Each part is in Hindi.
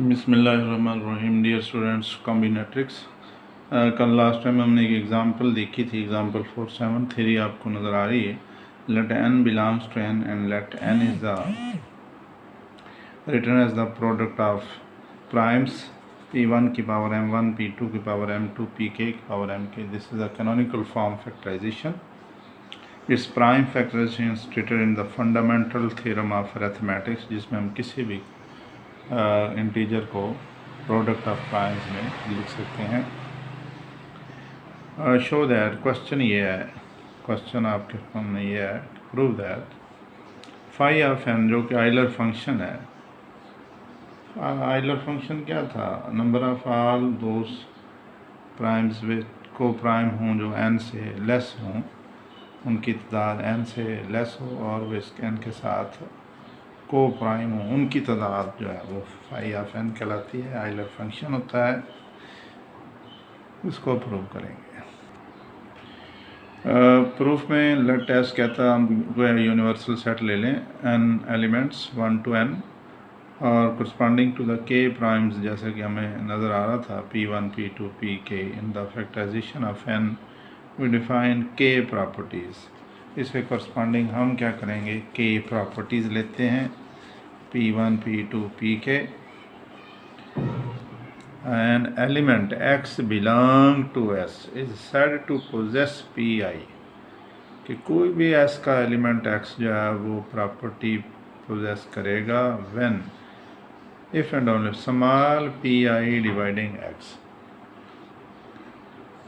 बिस्मिल्लाहिर्रहमानिर्रहीम। डियर स्टूडेंट्स, कॉम्बिनेट्रिक्स कल लास्ट टाइम हमने एक एग्जांपल देखी थी। एग्जांपल 4.7 थ्री आपको नज़र आ रही है। Let n belongs to n and let n is the written as the product of primes p1 की पावर m1, p2 की पावर m2, pk की power mk। This is the canonical form factorization. It's prime factorization stated in the fundamental theorem of arithmetics, जिसमें हम किसी भी इंटीजर को प्रोडक्ट ऑफ प्राइम्स में लिख सकते हैं। शो दैट, क्वेश्चन ये है, क्वेश्चन आपके सामने ये है, prove that phi of n, जो कि आइलर फंक्शन है। आइलर फंक्शन क्या था? Number of all those primes with coprime हों जो n से लेस हों, उनकी तादाद n से लेस हो, और वे n के साथ को प्राइम हो, उनकी तादाद जो है वो फाई ऑफ n कहलाती है। आइलर फंक्शन होता है। इसको प्रूव करेंगे। प्रूफ में लेट टेस्ट कहता है हम यूनिवर्सल सेट ले लें n एलिमेंट्स 1 to n और corresponding to the k primes, जैसे कि हमें नज़र आ रहा था p1, p2, pk। In the factorization of n we define k properties. इसके करस्पॉन्डिंग हम क्या करेंगे? k प्रॉपर्टीज़ लेते हैं, p1, p2, pk। An element x belong to S is said to possess pi, कि कोई भी S का एलिमेंट x जो है वो प्रॉपर्टी पोजेस करेगा when if and only small pi dividing x,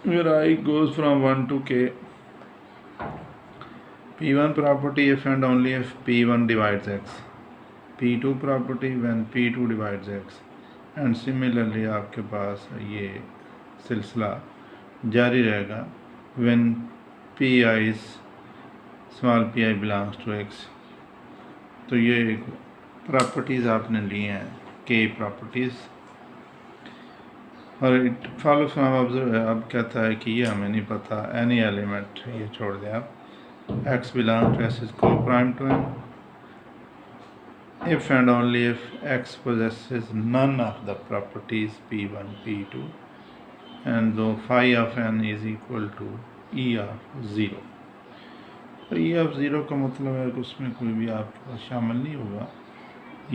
where I goes from 1 to k। p1 property if and only if p1 divides x, p2 property when p2 divides x, and similarly आपके पास ये सिलसिला जारी रहेगा when P I small P I belongs to X. तो ये प्रॉपर्टीज़ आपने ली हैं, के प्रॉपर्टीज़, और इट फॉलो फ्रॉम ऑब्जर्व। अब कहता है कि ये हमें नहीं पता, एनी एलिमेंट, ये छोड़ दें आप, X belong to S is coprime to N if and only if x possesses none of the properties p1, p2, and though phi of n is equal to e of 0। तो e of 0 का मतलब है कि उसमें कोई भी आपके पास शामिल नहीं होगा,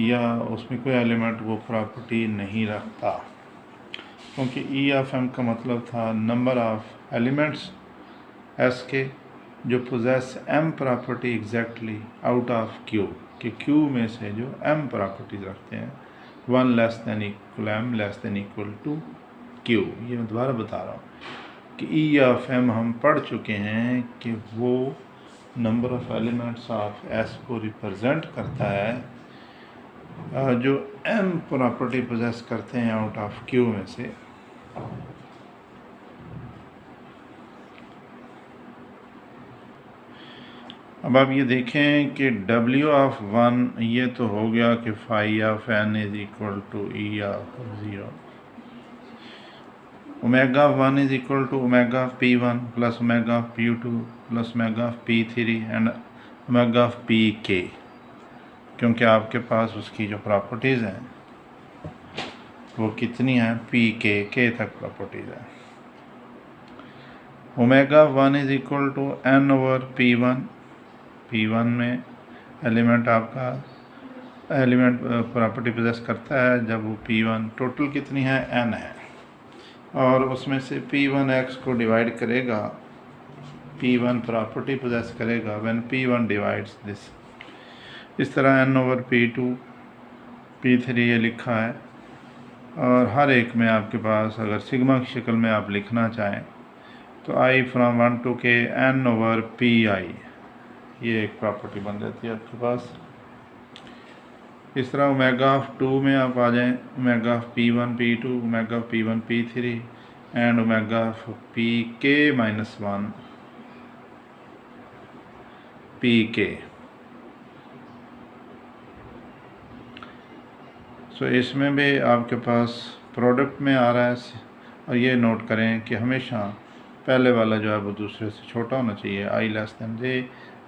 या उसमें कोई एलिमेंट वो प्रॉपर्टी नहीं रखता, क्योंकि e of m का मतलब था नंबर ऑफ एलिमेंट्स s के जो possess m property exactly out of q, कि Q में से जो M प्रॉपर्टीज रखते हैं, 1 less than equal M less than equal to Q। ये मैं दोबारा बता रहा हूँ कि E ऑफ M हम पढ़ चुके हैं कि वो number of elements of S को रिप्रेजेंट करता है जो M प्रॉपर्टी पोजेस करते हैं आउट ऑफ Q में से। अब आप ये देखें कि W ऑफ 1 ये तो हो गया कि phi of n is equal to E of 0। Omega of 1 is equal to omega of p1 plus omega of p2 plus omega of p3 and omega of pk, क्योंकि आपके पास उसकी जो प्रॉपर्टीज़ हैं वो कितनी हैं? pk, k तक प्रॉपर्टीज़ हैं। Omega of 1 is equal to n over p1। p1 में एलिमेंट आपका एलिमेंट प्रॉपर्टी पोजेस करता है जब वो p1 टोटल कितनी है? n है, और उसमें से p1x को डिवाइड करेगा, p1 प्रॉपर्टी पोजेस करेगा व्हेन p1 डिवाइड्स दिस। इस तरह n ओवर p2, p3 ये लिखा है, और हर एक में आपके पास अगर सिग्मा की शक्ल में आप लिखना चाहें तो i from 1 to k n over pi, ये एक प्रॉपर्टी बन जाती है आपके पास। इस तरह ओमेगा ऑफ 2 में आप आ जाएं, omega of p1, p2, omega of p1, p3 and omega of pk minus 1 pk। सो इसमें भी आपके पास प्रोडक्ट में आ रहा है, और ये नोट करें कि हमेशा पहले वाला जो है वो दूसरे से छोटा होना चाहिए, i less than j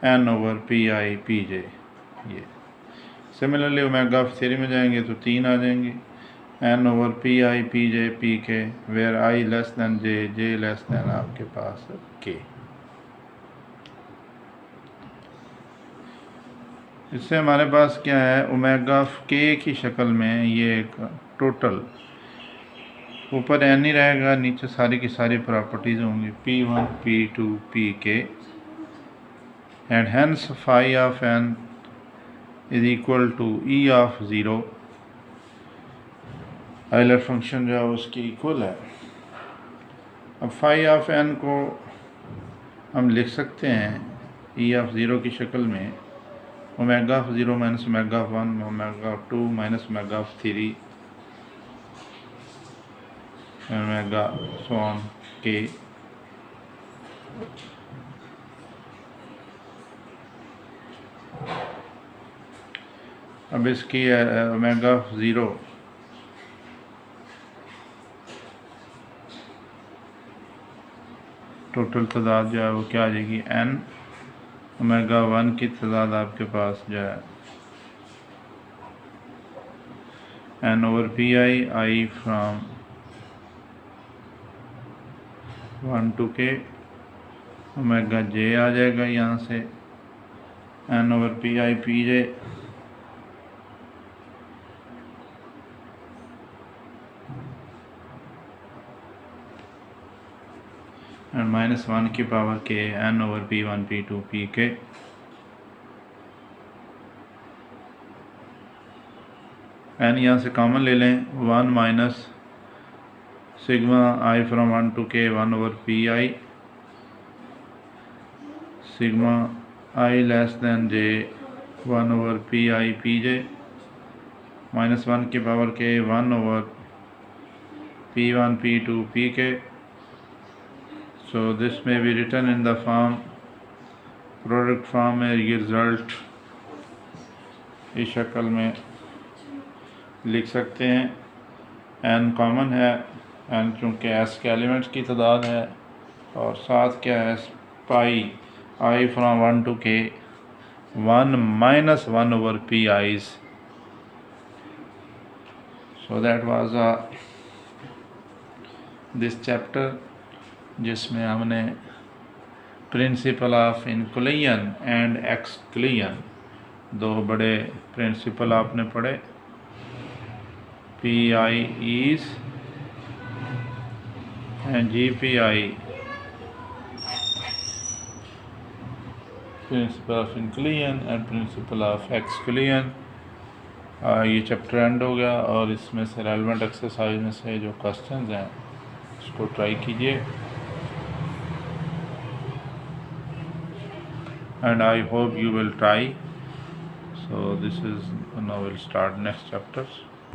n over P I P जे। ये सिमिलरली ओमेगा ऑफ 3 में जाएंगे तो 3 आ जाएंगे, n over pi pj pk where I less than j less than आपके पास k। इससे हमारे पास क्या है, ओमेगा के की शक्ल में ये एक टोटल, ऊपर एन ही रहेगा, नीचे सारी की सारी प्रॉपर्टीज़ होंगी P1 P2 Pk and hence phi of n is equal to E of 0। Euler function जो है उसकी इक्वल है। अब फाई ऑफ n को हम लिख सकते हैं E ऑफ 0 की शक्ल में omega of 0 minus omega of 1 omega of 2 minus omega of 3 omega so on k। अब इसकी ओमेगा ऑफ 0 टोटल तादाद जो है वो क्या आ जाएगी, n ओमेगा 1 की तादाद आपके पास जो है n over P I from 1 to k, omega j आ जाएगा यहाँ से n over P I P J and -1 की power k n over p1 p2 pk। n यहाँ से कॉमन ले लें, 1 minus sigma i from 1 to k 1 over P I sigma i less than j 1 over P I P जे -1 की power k 1 over p1 p2 pk। So this may be written in the form product form में ये रिज़ल्ट इस शक्ल में लिख सकते हैं। n कॉमन है, n चूँकि s के एलिमेंट्स की तादाद है और साथ क्या है पाई i from 1 to k 1 minus 1 over p i's। So that was this chapter जिसमें हमने principle of inclusion and exclusion दो बड़े प्रिंसिपल आपने पढ़े, P I E and G P I, principle of inclusion and principle of exclusion. ये चैप्टर एंड हो गया और इसमें से रेलेवेंट एक्सरसाइज में से जो क्वेश्चंस हैं उसको ट्राई कीजिए and I hope you will try. So this is, now we'll start next chapters.